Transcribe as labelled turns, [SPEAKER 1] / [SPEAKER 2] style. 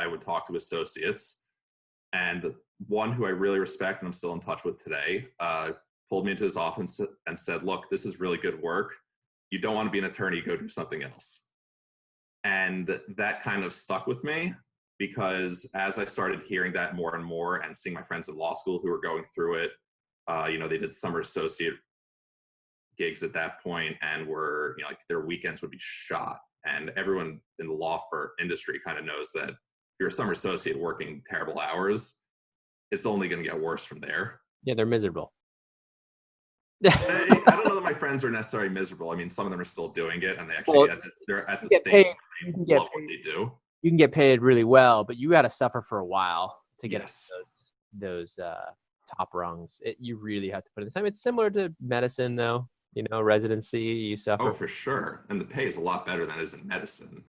[SPEAKER 1] I would talk to associates, and one who I really respect and I'm still in touch with today pulled me into his office and said, look, this is really good work. You don't want to be an attorney, go do something else. And that kind of stuck with me, because as I started hearing that more and more and seeing my friends in law school who were going through it, they did summer associate gigs at that point and were, like their weekends would be shot. And everyone in the law firm industry kind of knows that if you're a summer associate working terrible hours, it's only going to get worse from there.
[SPEAKER 2] Yeah, they're miserable.
[SPEAKER 1] I don't know that my friends are necessarily miserable. I mean, some of them are still doing it, and they actually they're at the stage they love what they do.
[SPEAKER 2] You can get paid really well, but you got to suffer for a while to get those top rungs. You really have to put in the time. It's similar to medicine, though. Residency, you suffer.
[SPEAKER 1] Oh, for sure. And the pay is a lot better than it is in medicine.